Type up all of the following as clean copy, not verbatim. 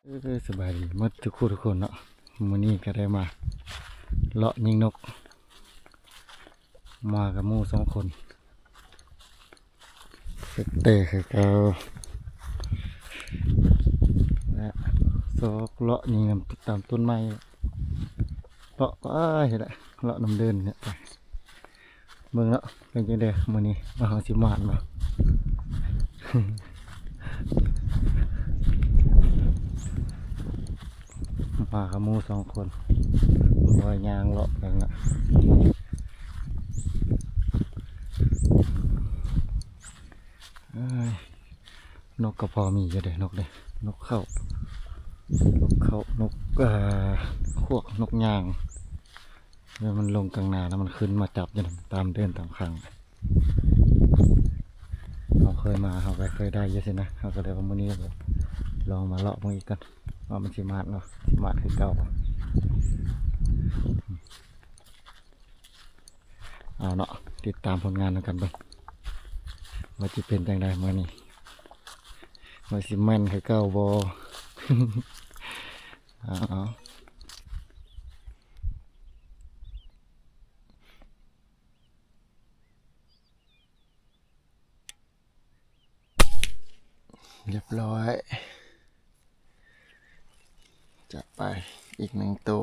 สบายดีหมดทุกคู่ทุกคนเนาะมื้อนี้ก็ได้มาเลาะยิงนกมากับหมู่2 คนเตะคือเก่าและซอกเลาะยิงตามต้นไม้เลาะไปเห็นละเลาะน้ำเดินเนี่ยไปเบิ่งเนาะเป็นจังได๋มื้อนี้มาหาสิมานบ่ มากับหมู่2 คนว่ายางเลาะกันละเอ้ยนกก็พอมีอยู่เด้นกเด้นกเข้านกพวกนกยางแล้วมันลงกลางนาแล้วมันขึ้นมาจับอยู่ตามเดินตามขังเราเคยมาเราไปเคยได้เยอะสินะเราก็เลยว่ามื้อนี้ลองมาเลาะมึงอีกกันว่ามันสิมาดเนาะสิมาดคือเก่าเอาเนาะติดตามผลงานกันไปว่าจะเป็นจังไดมื้อนี้ว่าสิแม่นคือเก่าบ่ เอาเรียบร้อยจัดไปอีก1 ตัว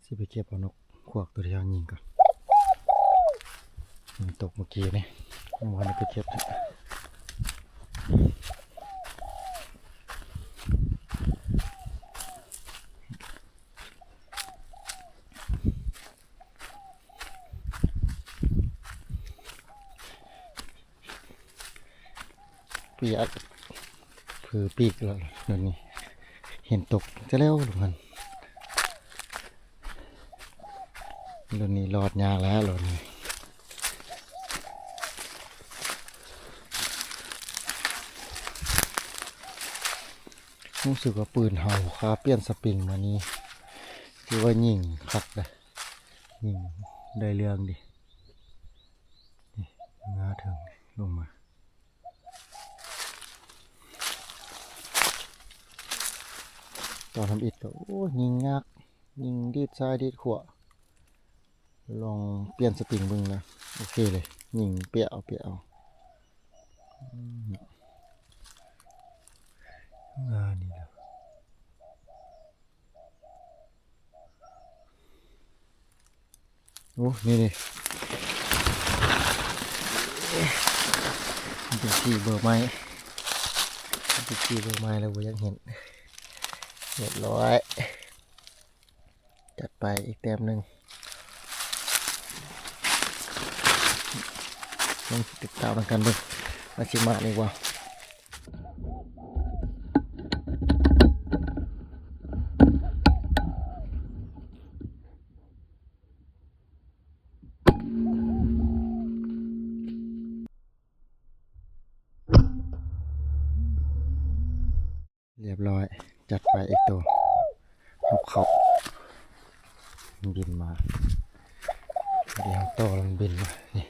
สิไปเก็บเอานกขวกตัวเดียวยิงก่อนมันตกเมื่อกี้นี่วันนี้ไปเก็บปีกคือปีกแล้วเดี๋ยวนี้เห็นตกจะแล้วหรือมันเดี๋ยวนี้รอดยากแล้วเดี๋ยวนี้รู้สึกว่าปืนเห่าคาเปลี่ยนสปริงมานี้คือว่ายิงคักเลยยิงได้เรื่องดินี่งาถึงลงมาตอนทำอิฐก็โอ้ยิงยากยิงดีดซ้ายดีดขวาลองเปลี่ยนสปริงบึงนะโอเคเลยยิงเปียเอางานนี่แหละโอ้นี่เป็นสีเบอร์ไม้เป็นสีเบอร์ไม้แล้วผมยังเห็นเรียบร้อยจัดไปอีกแต้มหนึ่งต้องติดตามกันดูมาชิมาดีกว่าเรียบร้อยจัดไปอีกตัวนกเขาบินมาเดี๋ยวโตแล้วมันบินมานี่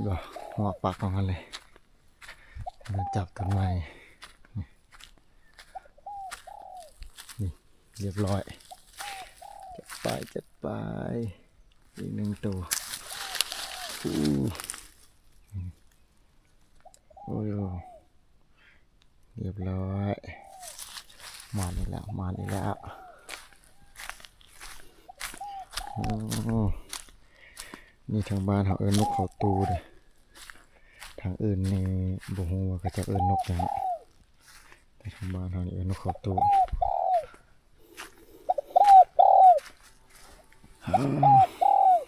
ดูหัวปากของมันเลยมันจับต้นไม้นี่เรียบร้อยจัดไปอีก1 ตัวโอ้ยเรียบร้อยมาอีกแล้วนี่ทางบ้านเขาเอิ้นนกเขาตูเลยทางอื่นนี่บ่ฮู้ว่าเขาจะเอิ้นนกหยังแต่ทางบ้านเขานี่เอิ้นนกเขาตู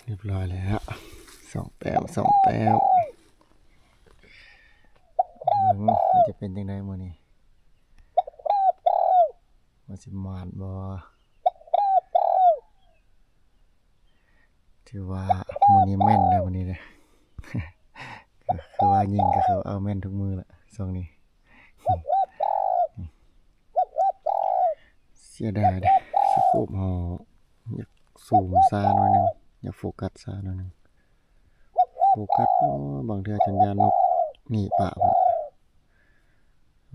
เรียบร้อยแล้ว2 แต้มมันจะเป็นยังไงมื้อนี้มันสิมานบ่ ถือว่ามื้อนี้แม่นแล้วมื้อนี้เลย ก็คือว่ายิงก็คือเอาแม่นทุกมือละช่วงนี้ เสียดายเด้สโคปเฮาอยากซูมซ่าหน่อยหนึงอยากโฟกัสซ่าหน่อยหนึงโฟกัสโอ้บางเทื่อสัญญาณนกหนีป่าพุ่น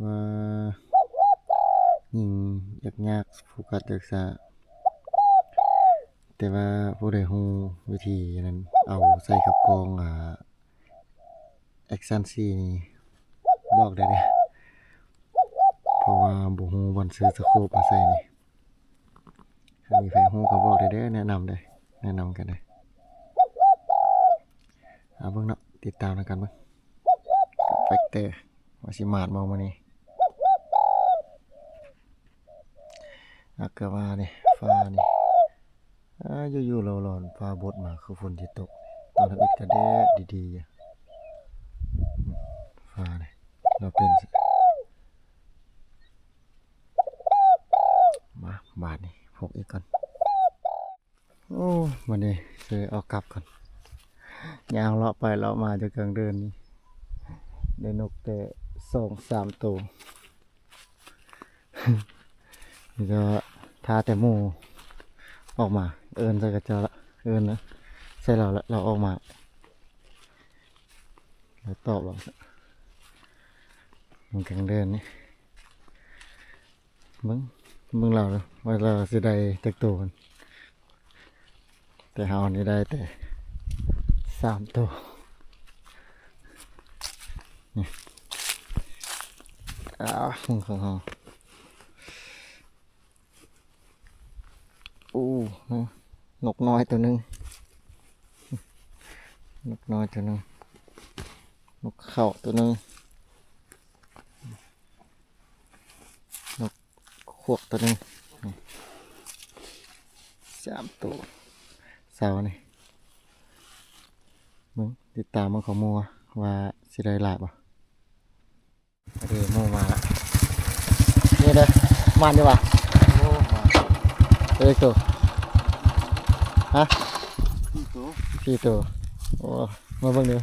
ว่ายิงยากๆโฟกัสยากซ่าแต่ว่าผู้ใดฮู้วิธีนั้นเอาใส่กับกล้องAction 4นี่บอกได้เด้อเพราะว่าบ่ฮู้บ่อนซื้อสโคปมาใส่นี่ถ้ามีไผฮู้ก็บอกได้เด้อแนะนำได้แนะนำกันได้เบิ่งเนาะติดตามแล้วกันเบิ่งแฟกเตอร์ว่าสิมาดบ่มื้อนี้ก็ว่านี่ฟ้านี่อยู่ๆร้อนๆฟ้าบดมาคือฝนสิตกตอนนี้ก็แดดดีๆอยู่ฟ้านี่เราเป็นสิมาบาดนี่พกอีกก่อนโอ้มื้อนี้สิเอากลับก่อนย่างเลาะไปเลาะมาจนกลางเดินนี่ได้นกแต่2-3 ตัว นี่ก็ท่าแต่หมูออกมาเอินใส่กระจาละเอินนะใส่เราละเราออกมาเราตอบเรามันกลางเดินนี่มึงเราเลยว่าเราสิได้จักตัวกันแต่เฮานี่ได้แต่3 ตัวนี่มึงของเฮานกน้อยตัวหนึงนกน้อยตัวหนึงนกเข้าตัวหนึงนกขวกตัวหนึง3 ตัวเสานี่มึงติดตามมันของมัวว่าสิได้หลายบ่เดี๋ยวโมมาละนี่เด้อมาดีกว่าโอ้มาเล็กตัวฮะ4 ตัวโอ้มาเบิ่งเด้อ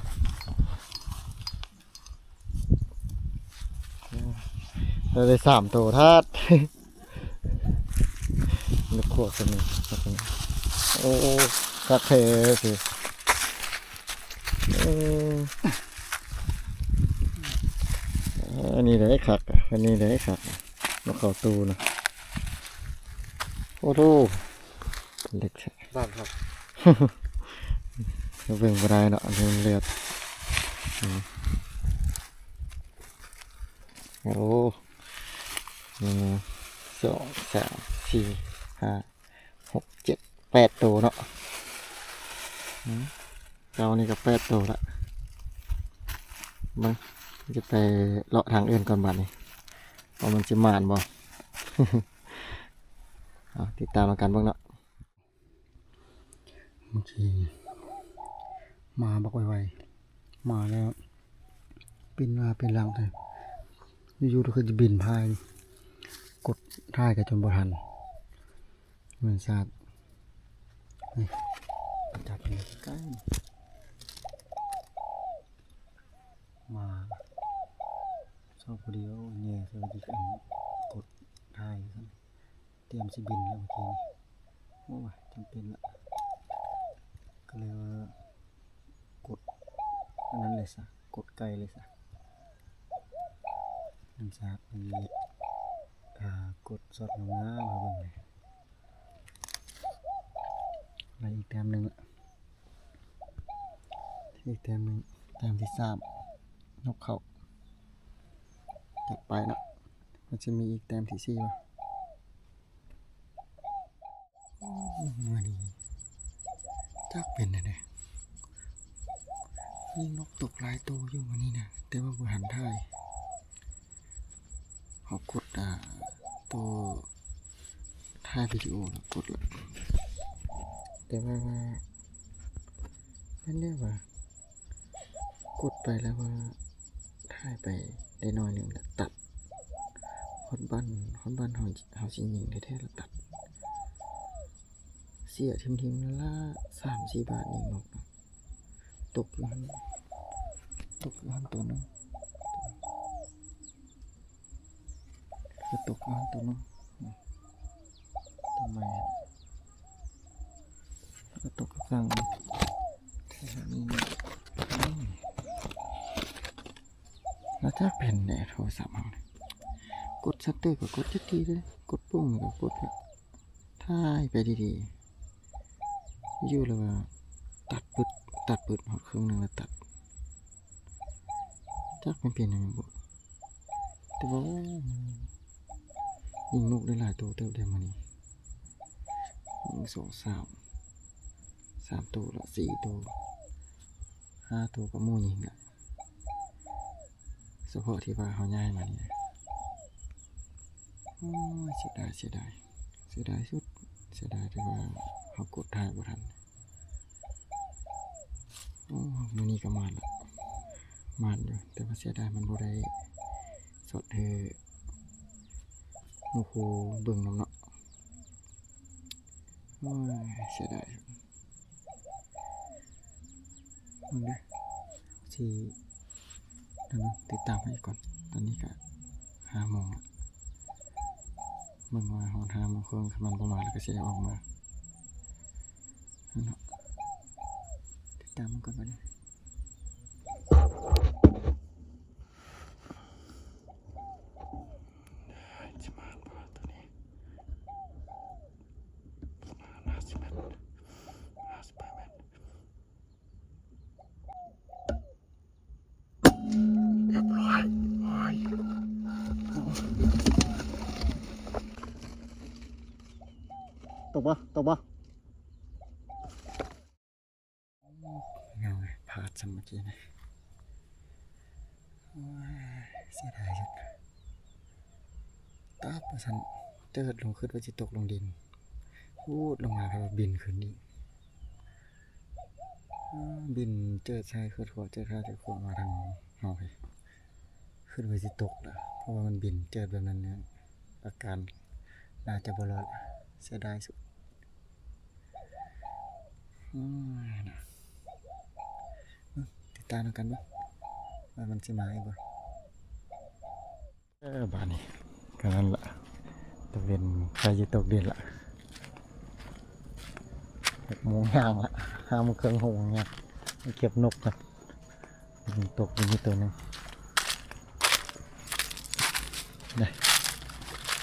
เราได้3 ตัวทัด นกขวดตัวนี้โอ้คักแท้สิอันนี้ได้คักอันนี้ได้คักนกเขาตูนะโอ้โหเล็กบ้านครับเบิ่งบ่ได้เนาะอันนี้เลือดโอ้1 2 3 4 5 6 7 8 ตัวเนาะเจ้านี่ก็8 ตัวละมึงจะไปเลาะทางอื่นก่อนบัดนี้ว่ามันจะมานบ่ ติดตามแล้วกันบ้างเนาะบางทีมาบอกไวๆมาแล้วบินมาเป็นรังเลยอยู่ๆก็จะบินพายกดท่ายกันจนบ่ทันเหมือนซาดนี่จับนี่ใกล้มาชอบพอดีว่าแง่สวัสดีกันกดท่ายกันเตรียมสิบินแล้วเมื่อกี้นี่โอ้ยจำเป็นละก็เลยว่ากดอันนั้นเลยซะกดไกลเลยซะนั่นซะนี่กดสดงามมาเบิ่งเลยอะไรอีกแต้มหนึ่งละอีกแต้มหนึ่งแต้มที่3นกเขาจัดไปเนาะมันจะมีอีกแต้มที่4วะวันนี้จักเป็นอะไรยิงนกตกหลายตัวอยู่วันนี้นะแต่ว่าบ่หันท่ายเขากดตัวถ่ายวิดีโอแล้วกดละแต่ว่านั่นเรียกว่ากดไปแล้วว่าถ่ายไปได้น้อยหนึ่งแล้วตัดฮอตบ้านเฮาสิยิงได้แท้แล้วตัด สียทิมๆละ3-4 บาทนี่นกตกมันตัวนึงก็ตกมันตัวนึงทำไมก็ตกกลางนี่แล้วถ้าเป็นเนี่ยโทรศัพท์กดชัตเตอร์ก็กดชัดทีเลยกดปุ่มก็กดแบบถ่ายไปดีๆอยู่เลยว่าตัดปืดหดครึ่งนึงแล้วตัดจักเป็นเปลี่ยนยังไงบ่แต่ว่ายิงนกได้หลายตัวเติบเดียวมานี่1 2 3ตัวละ4ตัว5ตัวก็มู่ยิงอ่ะเฉพาะที่ว่าเขาย้ายมาเนี่ยโอ้ยเสียดายสุดเสียดายที่ว่าเขากดถ่ายบ่ทันโอ้มื้อนี้ก็มานละอยู่แต่ว่าเสียดายมันบ่ได้สดให้หมู่คู่เบิ่งนำเนาะโอ้ยเสียดายมันเด้อที่ติดตามให้ก่อนตอนนี้ก็5 โมงละเบิ่งว่าฮอด5 โมงครึ่งมันประมาณแล้วก็สิได้ออกมาเนาะติดตามมันก่อนบัดนี้จะมาบ่ตัวนี้50 เมตรเรียบร้อยตกปะเงาไงพลาดสมัครกี้นะเสียดายจังตาประสันเจิดลงขึ้นว่าจะตกลงดินพูดลงมาครับบินขึ้นนี่บินเจิดชายขึ้นหัวเจิดข้าเจิดขวมาทางหอยขึ้นว่าจะตกนะเพราะว่ามันบินเจิดแบบนั้นเนี่ยอาการน่าจะบรอดเสียดายสุดติดตามกันบ้างว่ามันจะมาอีกบ่บ้านนี้ก็นั่นละตกเด่นใครจะตกเด่นละ6 โมงย่างละ5 โมงครึ่ง6 โมงย่างเก็บนกกันตกมีตัวนึงนี่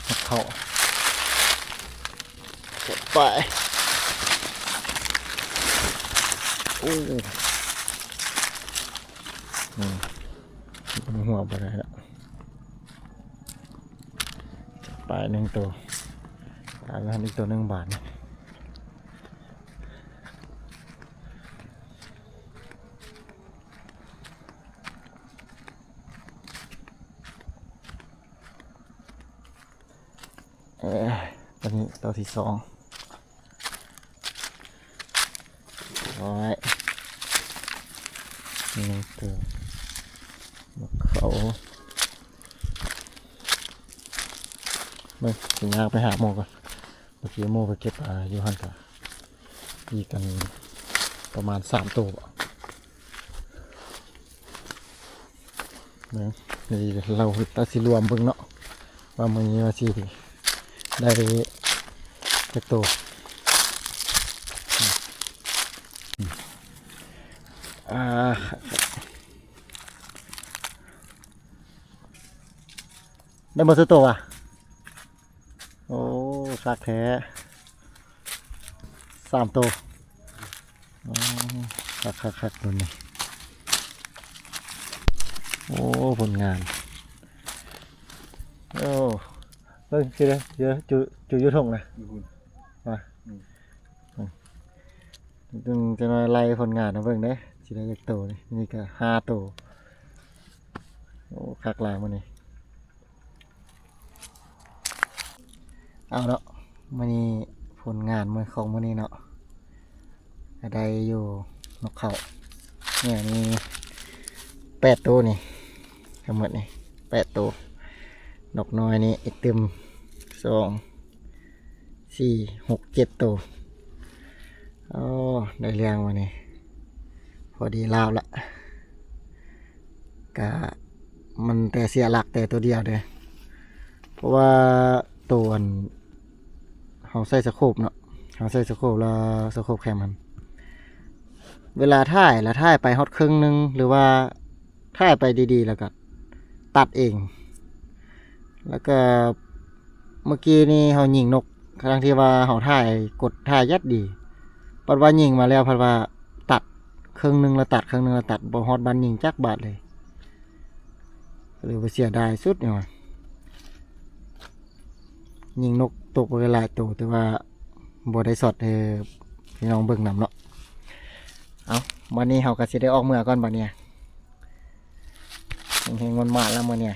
นกเขาเก็บไปโอ้หัวไปได้แล้วปลาย1 ตัวปลายอีกตัว1 บาทตอนนี้ตัวที่2ร้อย1 ตัวนกเขาถึงยากไปหาโมก่อนเมื่อกี้โมไปเก็บอยู่หันกับมีกันประมาณ3 ตัวนี่เราตัดสิรวมเบิ่งเนาะว่ามือนี้ว่าสิได้จักตัวได้มาซื้อตัวอ่ะโอ้คักแท้3 ตัวคักตัวนี้โอ้ผลงานโอ้เฮ้ยเดี๋ยวจุยุทงนะมาจะมาไล่ผลงานนะเบิ่งเด้สิได้จักตัวนี่ก็5 ตัวโอ้คักหลายมื้อนี้เอาเนาะมื้อนี้ผลงานมื้อของมื้อนี้เนาะได้อยู่นกเขาเนี่ยมี8 ตัวนี่ทั้งหมดนี่8 ตัวนกน้อยนี่อีกเต็ม2 4 6 7 ตัว โอ้ได้เรื่องวันนี้พอดีลาวละกะมันแต่เสียหลักแต่ตัวเดียวเลยเพราะว่าตัวเขาใส่สโคปเนาะเขาใส่สโคปแล้วสโคปแคมมันเวลาถ่ายแล้วถ่ายไปฮอตครึ่งนึงหรือว่าถ่ายไปดีๆแล้วก็ตัดเอง แล้วก็เมื่อกี้นี่เขายิงนกครั้งที่ว่าเขาถ่ายกดถ่ายยัดดีปัดว่ายิงมาแล้วพัดว่าตัดครึ่งนึงแล้วตัดครึ่งนึงแล้วตัดบ่ฮอดบันยิงจักบาทเลยเลยไปเสียดายสุดเนี่ยว่ะยิงนกตกไปหลายตัวแต่ว่าบ่ได้สอดพี่น้องเบิ่งนำเนาะเอาวันนี้เขาก็สิได้ออกเมื่อก่อนบัดเนี่ยเฮงๆมันมาแล้วมื้อเนี่ย